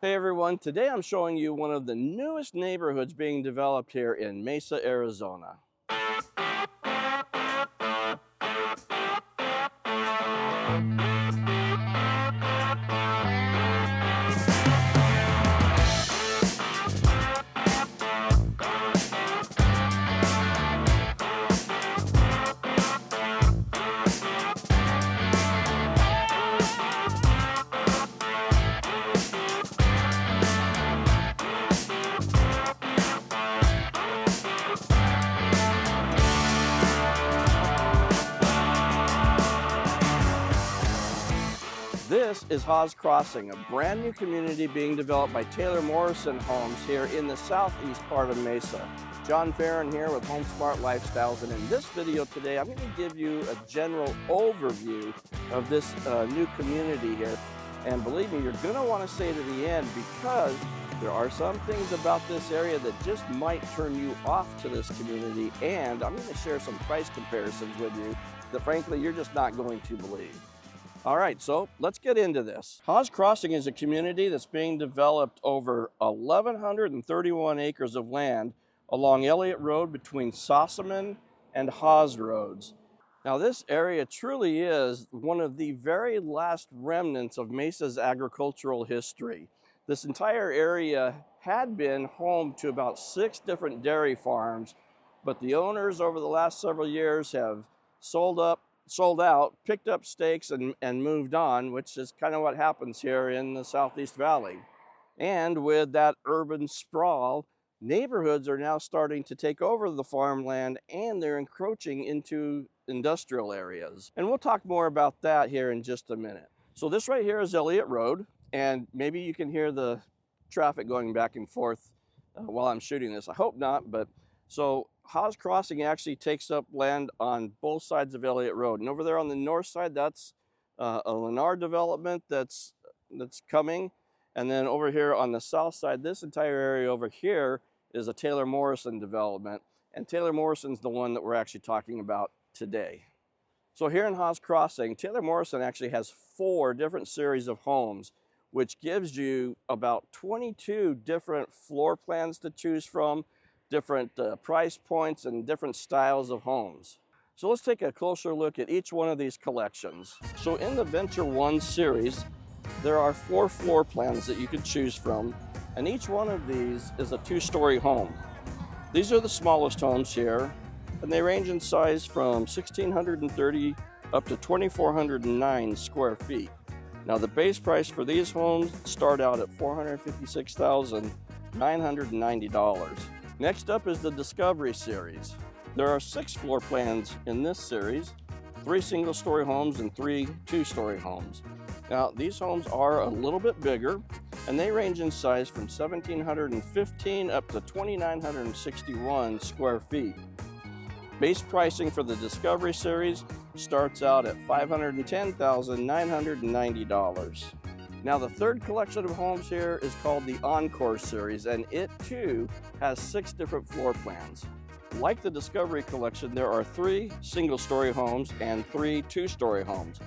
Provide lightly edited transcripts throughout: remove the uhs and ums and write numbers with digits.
Hey everyone, today I'm showing you one of the newest neighborhoods being developed here in Mesa, Arizona. This is Hawes Crossing, a brand new community being developed by Taylor Morrison Homes here in the southeast part of Mesa. John Ferrin here with Home Smart Lifestyles, and in this video today I'm going to give you a general overview of this new community here. And believe me, you're going to want to stay to the end because there are some things about this area that just might turn you off to this community, and I'm going to share some price comparisons with you that frankly you're just not going to believe. All right, so let's get into this. Hawes Crossing is a community that's being developed over 1,131 acres of land along Elliott Road between Sossaman and Hawes Roads. Now this area truly is one of the very last remnants of Mesa's agricultural history. This entire area had been home to about 6 different dairy farms, but the owners over the last several years have sold out, picked up stakes and moved on, which is kind of what happens here in the Southeast Valley. And with that urban sprawl, neighborhoods are now starting to take over the farmland and they're encroaching into industrial areas. And we'll talk more about that here in just a minute. So this right here is Elliott Road, and maybe you can hear the traffic going back and forth while I'm shooting this. I hope not, but so Hawes Crossing actually takes up land on both sides of Elliott Road. And over there on the north side, that's a Lennar development that's coming. And then over here on the south side, this entire area over here is a Taylor Morrison development. And Taylor Morrison's the one that we're actually talking about today. So here in Hawes Crossing, Taylor Morrison actually has 4 different series of homes, which gives you about 22 different floor plans to choose from, different price points and different styles of homes. So let's take a closer look at each one of these collections. So in the Venture 1 series, there are 4 floor plans that you can choose from, and each one of these is a 2-story home. These are the smallest homes here, and they range in size from 1,630 up to 2,409 square feet. Now the base price for these homes start out at $456,990. Next up is the Discovery series. There are 6 floor plans in this series, 3 single-story homes and 3 2-story homes. Now these homes are a little bit bigger, and they range in size from 1,715 up to 2,961 square feet. Base pricing for the Discovery series starts out at $510,990. Now the third collection of homes here is called the Encore series, and it too has 6 different floor plans. Like the Discovery collection, there are 3 single-story homes and 3 2-story homes.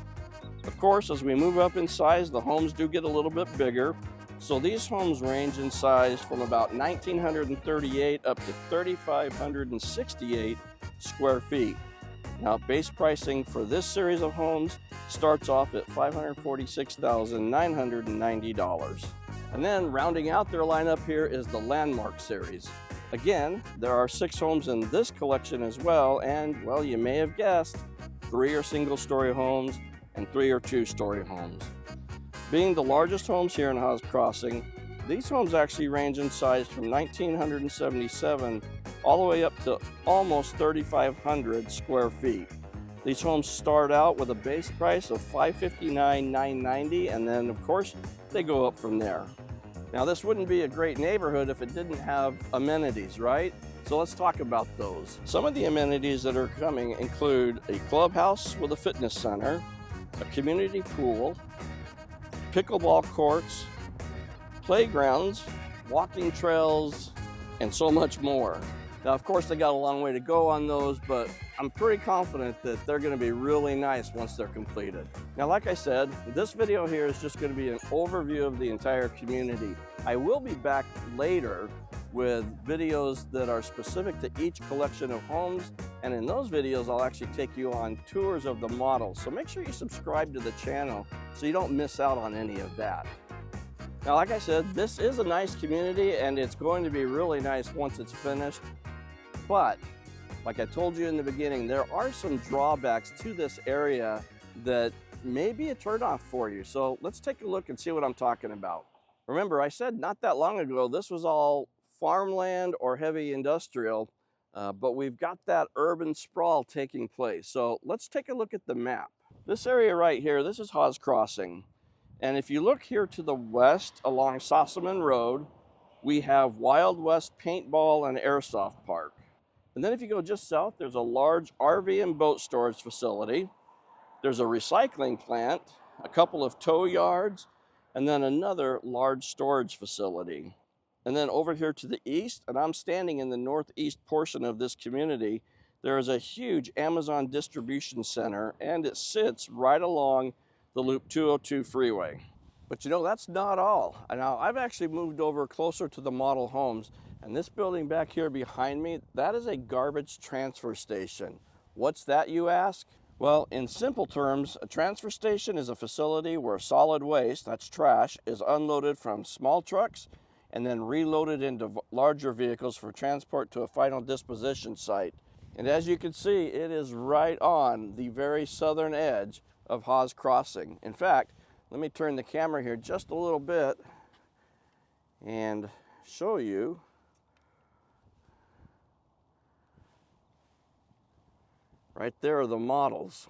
Of course, as we move up in size, the homes do get a little bit bigger. So these homes range in size from about 1,938 up to 3,568 square feet. Now, base pricing for this series of homes starts off at $546,990. And then rounding out their lineup here is the Landmark series. Again, there are 6 homes in this collection as well, and well, you may have guessed, 3 are single-story homes and 3 are 2-story homes. Being the largest homes here in Hawes Crossing, these homes actually range in size from 1,977 all the way up to almost 3,500 square feet. These homes start out with a base price of $559,990, and then of course they go up from there. Now this wouldn't be a great neighborhood if it didn't have amenities, right? So let's talk about those. Some of the amenities that are coming include a clubhouse with a fitness center, a community pool, pickleball courts, playgrounds, walking trails, and so much more. Now, of course, they got a long way to go on those, but I'm pretty confident that they're going to be really nice once they're completed. Now, like I said, this video here is just going to be an overview of the entire community. I will be back later with videos that are specific to each collection of homes, and in those videos I'll actually take you on tours of the models. So make sure you subscribe to the channel so you don't miss out on any of that. Now, like I said, this is a nice community and it's going to be really nice once it's finished, but like I told you in the beginning, there are some drawbacks to this area that may be a turnoff for you. So let's take a look and see what I'm talking about. Remember, I said not that long ago, this was all farmland or heavy industrial, but we've got that urban sprawl taking place. So let's take a look at the map. This area right here, this is Hawes Crossing. And if you look here to the west along Sossaman Road, we have Wild West Paintball and Airsoft Park. And then if you go just south, there's a large RV and boat storage facility. There's a recycling plant, a couple of tow yards, and then another large storage facility. And then over here to the east, and I'm standing in the northeast portion of this community, there is a huge Amazon distribution center, and it sits right along the Loop 202 freeway. But you know, that's not all. Now, I've actually moved over closer to the model homes, and this building back here behind me, that is a garbage transfer station. What's that, you ask? Well, in simple terms, a transfer station is a facility where solid waste, that's trash, is unloaded from small trucks and then reloaded into larger vehicles for transport to a final disposition site. And as you can see, it is right on the very southern edge of Hawes Crossing. In fact, let me turn the camera here just a little bit and show you. Right there are the models.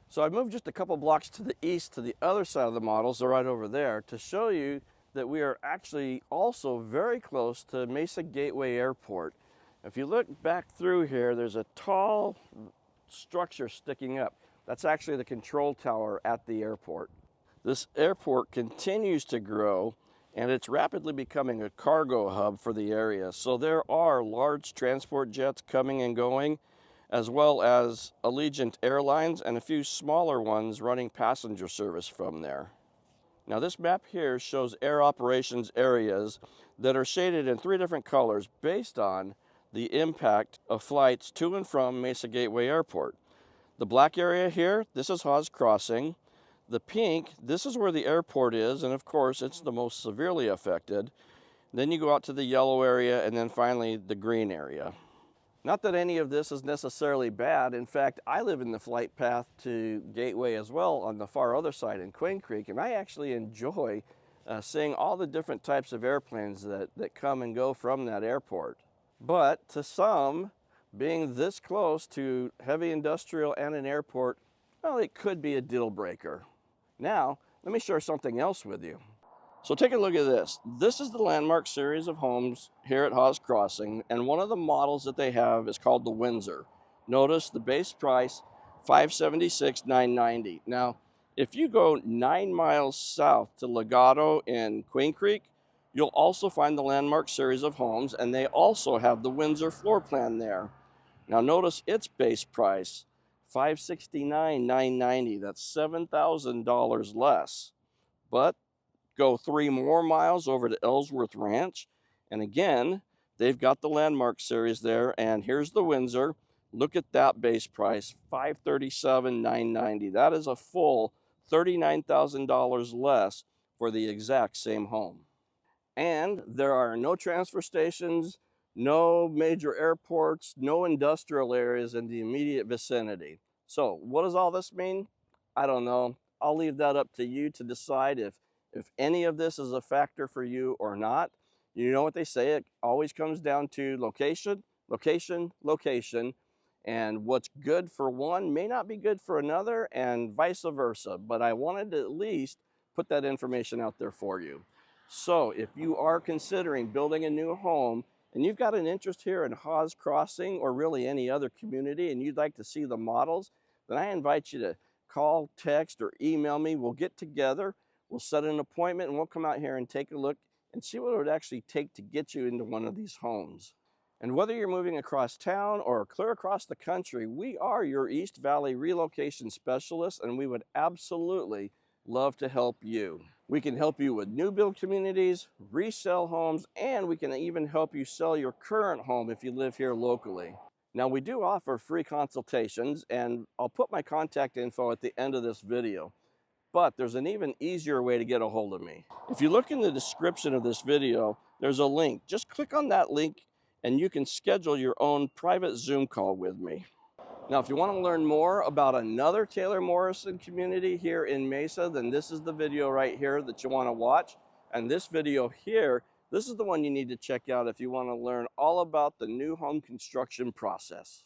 So I moved just a couple blocks to the east to the other side of the models, they're right over there, to show you that we are actually also very close to Mesa Gateway Airport. If you look back through here, there's a tall structure sticking up. That's actually the control tower at the airport. This airport continues to grow, and it's rapidly becoming a cargo hub for the area. So there are large transport jets coming and going, as well as Allegiant Airlines and a few smaller ones running passenger service from there. Now, this map here shows air operations areas that are shaded in 3 different colors based on the impact of flights to and from Mesa Gateway Airport. The black area here, this is Hawes Crossing. The pink, this is where the airport is, and of course it's the most severely affected. Then you go out to the yellow area, and then finally the green area. Not that any of this is necessarily bad. In fact, I live in the flight path to Gateway as well on the far other side in Queen Creek, and I actually enjoy seeing all the different types of airplanes that come and go from that airport. But to some, being this close to heavy industrial and an airport, well, it could be a deal breaker. Now, let me share something else with you. So take a look at this. This is the landmark series of homes here at Hawes Crossing, and one of the models that they have is called the Windsor. Notice the base price, $576,990. Now, if you go 9 miles south to Legato in Queen Creek, you'll also find the landmark series of homes, and they also have the Windsor floor plan there. Now notice its base price, $569,990. That's $7,000 less. But go 3 more miles over to Ellsworth Ranch, and again, they've got the landmark series there, and here's the Windsor. Look at that base price, $537,990. That is a full $39,000 less for the exact same home. And there are no transfer stations, no major airports, no industrial areas in the immediate vicinity. So what does all this mean? I don't know. I'll leave that up to you to decide if any of this is a factor for you or not. You know what they say, it always comes down to location, location, location. And what's good for one may not be good for another, and vice versa. But I wanted to at least put that information out there for you. So if you are considering building a new home and you've got an interest here in Hawes Crossing or really any other community and you'd like to see the models, then I invite you to call, text, or email me. We'll get together, we'll set an appointment, and we'll come out here and take a look and see what it would actually take to get you into one of these homes. And whether you're moving across town or clear across the country, we are your East Valley relocation specialists, and we would absolutely love to help you. We can help you with new build communities, resell homes, and we can even help you sell your current home if you live here locally. Now, we do offer free consultations, and I'll put my contact info at the end of this video. But there's an even easier way to get a hold of me. If you look in the description of this video, there's a link. Just click on that link and you can schedule your own private Zoom call with me. Now, if you want to learn more about another Taylor Morrison community here in Mesa, then this is the video right here that you want to watch. And this video here, this is the one you need to check out if you want to learn all about the new home construction process.